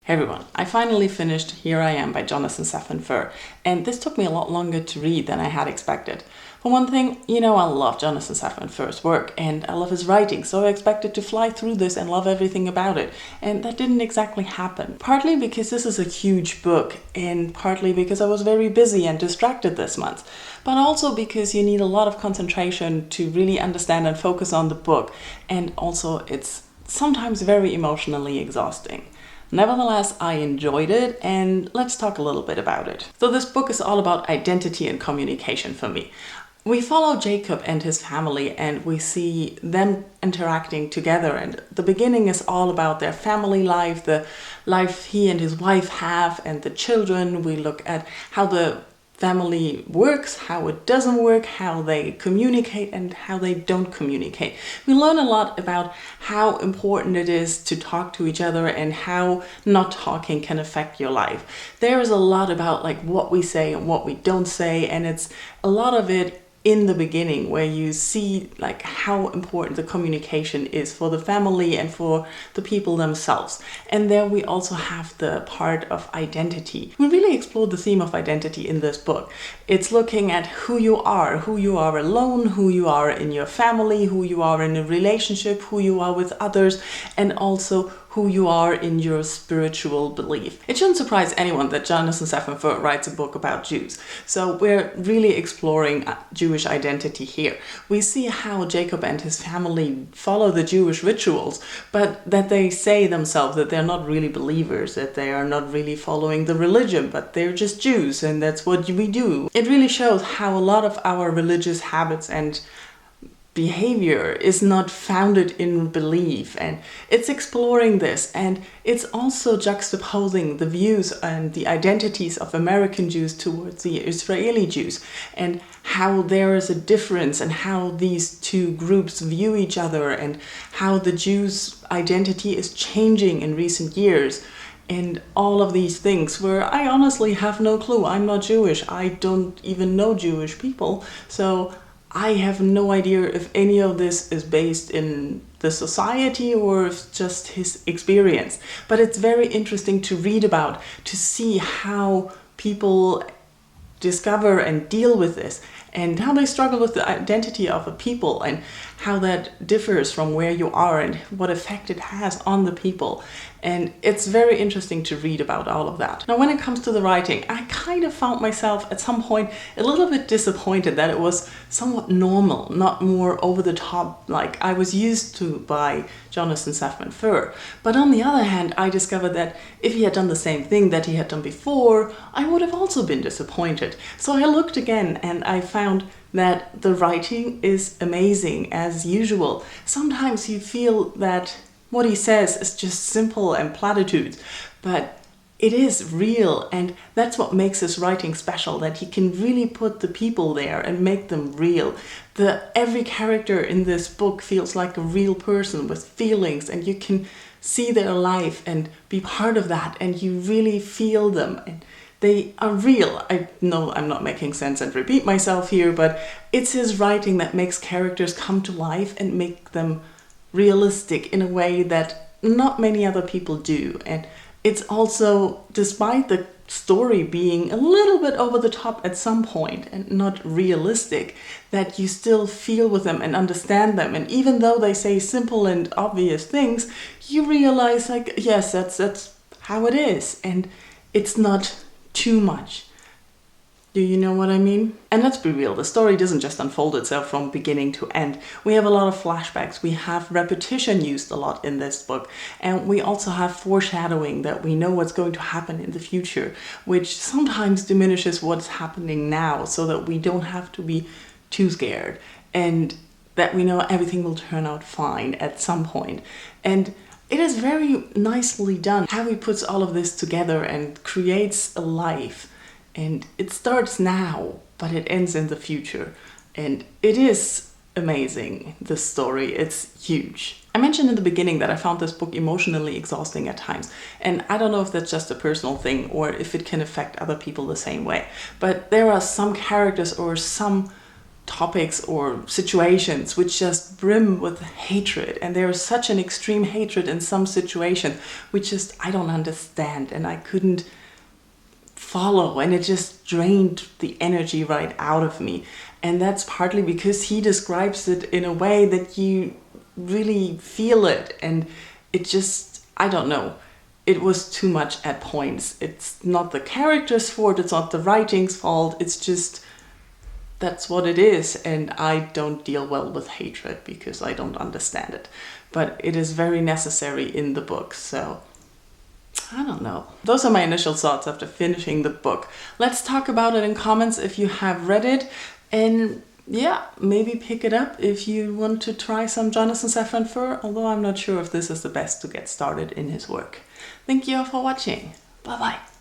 Hey everyone, I finally finished Here I Am by Safran Foer, and this took me a lot longer to read than I had expected. For one thing, I love Safran Foer's work and I love his writing, so I expected to fly through this and love everything about it, and that didn't exactly happen. Partly because this is a huge book, and partly because I was very busy and distracted this month, but also because you need a lot of concentration to really understand and focus on the book, and also it's sometimes very emotionally exhausting. Nevertheless, I enjoyed it, and let's talk a little bit about it. So this book is all about identity and communication for me. We follow Jacob and his family, and we see them interacting together, and the beginning is all about their family life, the life he and his wife have, and the children. We look at how the family works, how it doesn't work, how they communicate and how they don't communicate. We learn a lot about how important it is to talk to each other and how not talking can affect your life. There is a lot about what we say and what we don't say, and it's a lot of it in the beginning where you see how important the communication is for the family and for the people themselves. And there we also have the part of identity. We really explored the theme of identity in this book. It's looking at who you are alone, who you are in your family, who you are in a relationship, who you are with others, and also who you are in your spiritual belief. It shouldn't surprise anyone that Safran Foer writes a book about Jews. So we're really exploring Jewish identity here. We see how Jacob and his family follow the Jewish rituals, but that they say themselves that they're not really believers, that they are not really following the religion, but they're just Jews and that's what we do. It really shows how a lot of our religious habits and behavior is not founded in belief, and it's exploring this, and it's also juxtaposing the views and the identities of American Jews towards the Israeli Jews, and how there is a difference and how these two groups view each other, and how the Jews' identity is changing in recent years. And all of these things where I honestly have no clue. I'm not Jewish. I don't even know Jewish people. So I have no idea if any of this is based in the society or if just his experience. But it's very interesting to read about, to see how people discover and deal with this, and how they struggle with the identity of a people, and how that differs from where you are and what effect it has on the people. And it's very interesting to read about all of that. Now, when it comes to the writing, I kind of found myself at some point a little bit disappointed that it was somewhat normal, not more over the top like I was used to by Safran Foer. But on the other hand, I discovered that if he had done the same thing that he had done before, I would have also been disappointed. So I looked again and I found that the writing is amazing as usual. Sometimes you feel that what he says is just simple and platitudes, but it is real, and that's what makes his writing special, that he can really put the people there and make them real. Every character in this book feels like a real person with feelings, and you can see their life and be part of that, and you really feel them, and they are real. I know I'm not making sense and repeat myself here, but it's his writing that makes characters come to life and make them realistic in a way that not many other people do. And it's also, despite the story being a little bit over the top at some point and not realistic, that you still feel with them and understand them. And even though they say simple and obvious things, you realize yes, that's how it is, and it's not too much. Do you know what I mean? And let's be real, the story doesn't just unfold itself from beginning to end. We have a lot of flashbacks, we have repetition used a lot in this book, and we also have foreshadowing that we know what's going to happen in the future, which sometimes diminishes what's happening now so that we don't have to be too scared, and that we know everything will turn out fine at some point. And it is very nicely done how he puts all of this together and creates a life. And it starts now, but it ends in the future. And it is amazing, this story. It's huge. I mentioned in the beginning that I found this book emotionally exhausting at times. And I don't know if that's just a personal thing or if it can affect other people the same way. But there are some characters or some topics or situations which just brim with hatred, and there is such an extreme hatred in some situation which just I don't understand and I couldn't follow, and it just drained the energy right out of me. And that's partly because he describes it in a way that you really feel it, and it just, I don't know, it was too much at points. It's not the character's fault, it's not the writing's fault, it's just that's what it is, and I don't deal well with hatred because I don't understand it. But it is very necessary in the book, so I don't know. Those are my initial thoughts after finishing the book. Let's talk about it in comments if you have read it, and yeah, maybe pick it up if you want to try some Jonathan Safran Foer, although I'm not sure if this is the best to get started in his work. Thank you all for watching. Bye bye.